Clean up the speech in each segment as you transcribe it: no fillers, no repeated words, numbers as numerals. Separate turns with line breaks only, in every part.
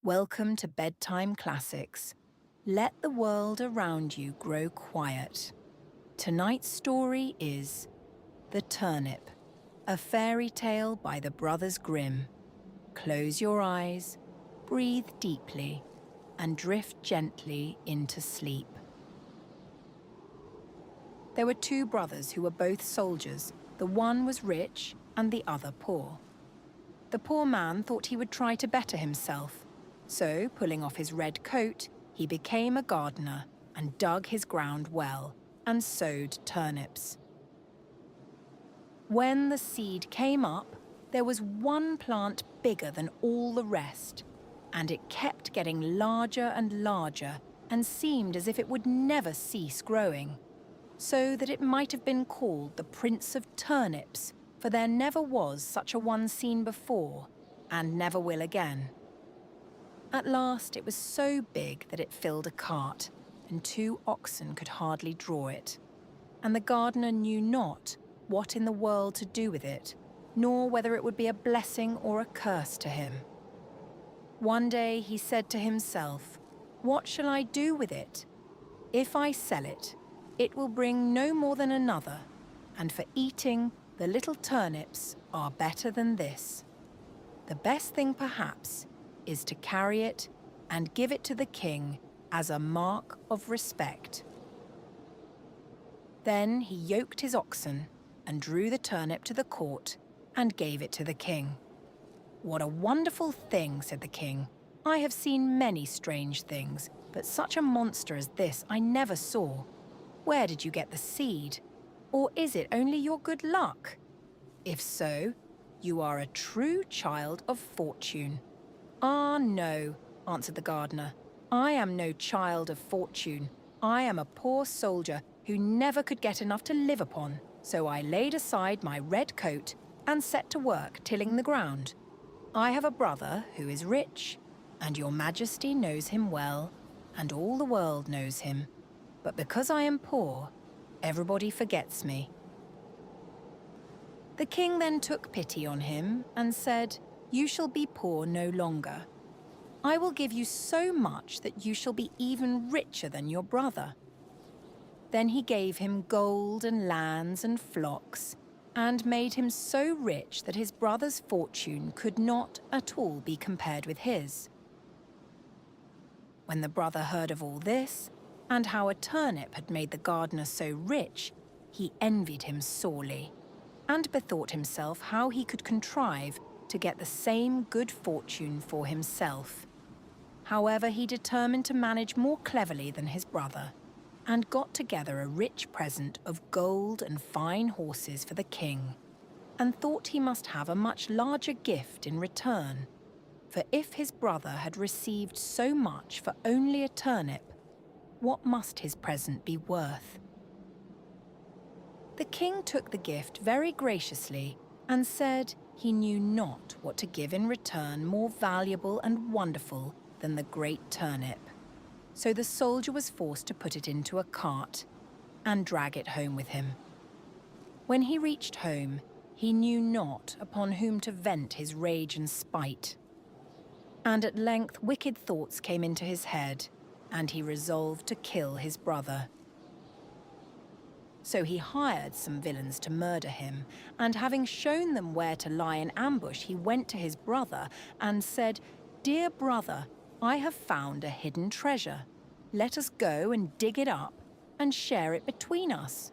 Welcome to Bedtime Classics. Let the world around you grow quiet. Tonight's story is The Turnip, a fairy tale by the Brothers Grimm. Close your eyes, breathe deeply, and drift gently into sleep. There were two brothers who were both soldiers. The one was rich and the other poor. The poor man thought he would try to better himself. So, pulling off his red coat, he became a gardener and dug his ground well and sowed turnips. When the seed came up, there was one plant bigger than all the rest, and it kept getting larger and larger and seemed as if it would never cease growing, so that it might have been called the Prince of Turnips, for there never was such a one seen before, and never will again. At last it was so big that it filled a cart, and 2 oxen could hardly draw it. And the gardener knew not what in the world to do with it, nor whether it would be a blessing or a curse to him. One day he said to himself, "What shall I do with it? If I sell it, it will bring no more than another, and for eating, the little turnips are better than this. The best thing perhaps is to carry it and give it to the king as a mark of respect." Then he yoked his oxen and drew the turnip to the court and gave it to the king. "What a wonderful thing," said the king. "I have seen many strange things, but such a monster as this I never saw. Where did you get the seed? Or is it only your good luck? If so, you are a true child of fortune." "Ah, no," answered the gardener. "I am no child of fortune. I am a poor soldier who never could get enough to live upon, so I laid aside my red coat and set to work tilling the ground. I have a brother who is rich, and your majesty knows him well, and all the world knows him. But because I am poor, everybody forgets me." The king then took pity on him and said, "You shall be poor no longer. I will give you so much that you shall be even richer than your brother." Then he gave him gold and lands and flocks, and made him so rich that his brother's fortune could not at all be compared with his. When the brother heard of all this, and how a turnip had made the gardener so rich, he envied him sorely, and bethought himself how he could contrive to get the same good fortune for himself. However, he determined to manage more cleverly than his brother, and got together a rich present of gold and fine horses for the king, and thought he must have a much larger gift in return, for if his brother had received so much for only a turnip, what must his present be worth? The king took the gift very graciously and said he knew not what to give in return more valuable and wonderful than the great turnip. So the soldier was forced to put it into a cart and drag it home with him. When he reached home, he knew not upon whom to vent his rage and spite. And at length wicked thoughts came into his head, and he resolved to kill his brother. So he hired some villains to murder him, and having shown them where to lie in ambush, he went to his brother and said, "Dear brother, I have found a hidden treasure. Let us go and dig it up and share it between us."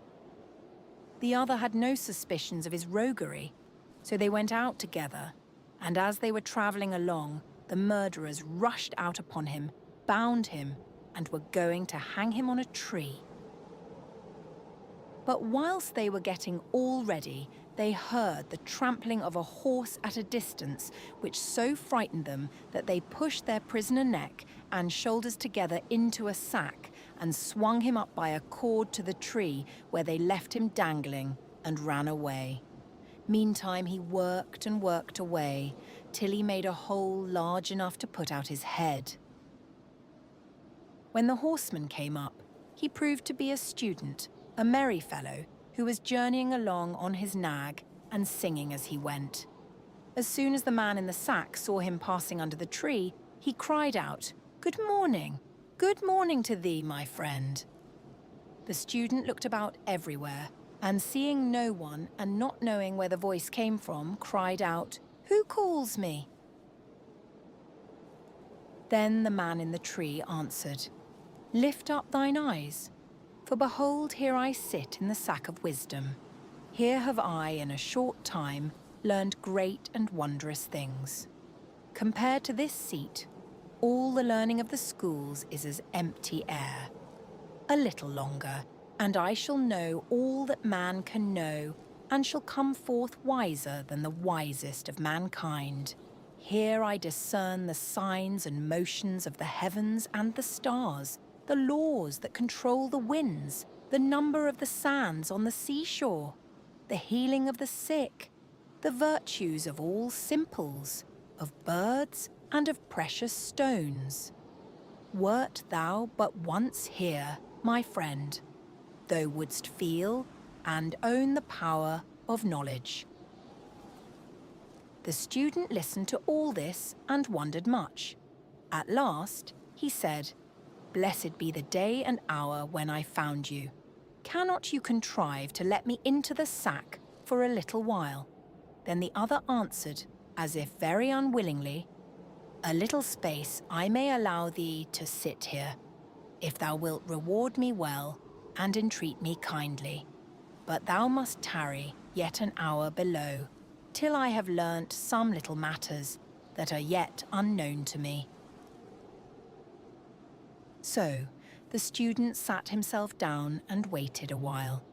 The other had no suspicions of his roguery, so they went out together, and as they were travelling along, the murderers rushed out upon him, bound him, and were going to hang him on a tree. But whilst they were getting all ready, they heard the trampling of a horse at a distance, which so frightened them that they pushed their prisoner neck and shoulders together into a sack and swung him up by a cord to the tree, where they left him dangling and ran away. Meantime he worked and worked away, till he made a hole large enough to put out his head. When the horseman came up, he proved to be a student, a merry fellow, who was journeying along on his nag and singing as he went. As soon as the man in the sack saw him passing under the tree, he cried out, "Good morning! Good morning to thee, my friend." The student looked about everywhere, and seeing no one and not knowing where the voice came from, cried out, "Who calls me?" Then the man in the tree answered, "Lift up thine eyes, for behold, here I sit in the sack of wisdom. Here have I, in a short time, learned great and wondrous things. Compared to this seat, all the learning of the schools is as empty air. A little longer, and I shall know all that man can know, and shall come forth wiser than the wisest of mankind. Here I discern the signs and motions of the heavens and the stars, the laws that control the winds, the number of the sands on the seashore, the healing of the sick, the virtues of all simples, of birds and of precious stones. Wert thou but once here, my friend, thou wouldst feel and own the power of knowledge." The student listened to all this and wondered much. At last, he said, "Blessed be the day and hour when I found you. Cannot you contrive to let me into the sack for a little while?" Then the other answered, as if very unwillingly, "A little space I may allow thee to sit here, if thou wilt reward me well and entreat me kindly. But thou must tarry yet an hour below, till I have learnt some little matters that are yet unknown to me." So the student sat himself down and waited a while,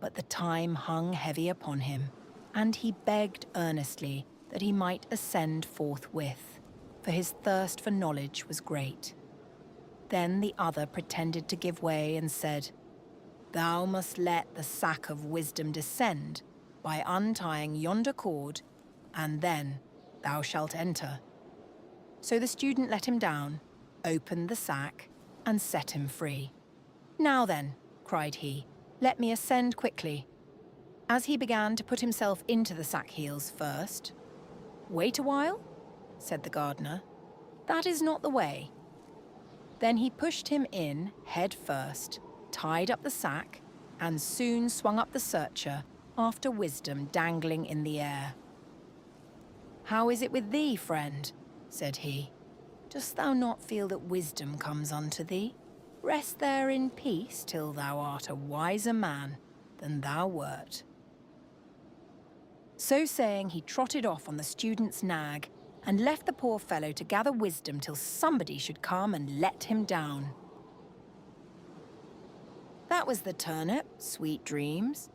but the time hung heavy upon him, and he begged earnestly that he might ascend forthwith, for his thirst for knowledge was great. Then the other pretended to give way and said, "Thou must let the sack of wisdom descend by untying yonder cord, and then thou shalt enter." So the student let him down, opened the sack, and set him free. "Now then," cried he, "let me ascend quickly." As he began to put himself into the sack heels first, "Wait a while," said the gardener. "That is not the way." Then he pushed him in head first, tied up the sack, and soon swung up the searcher after wisdom dangling in the air. "How is it with thee, friend?" said he. "Dost thou not feel that wisdom comes unto thee? Rest there in peace till thou art a wiser man than thou wert." So saying, he trotted off on the student's nag and left the poor fellow to gather wisdom till somebody should come and let him down. That was the Turnip, sweet dreams.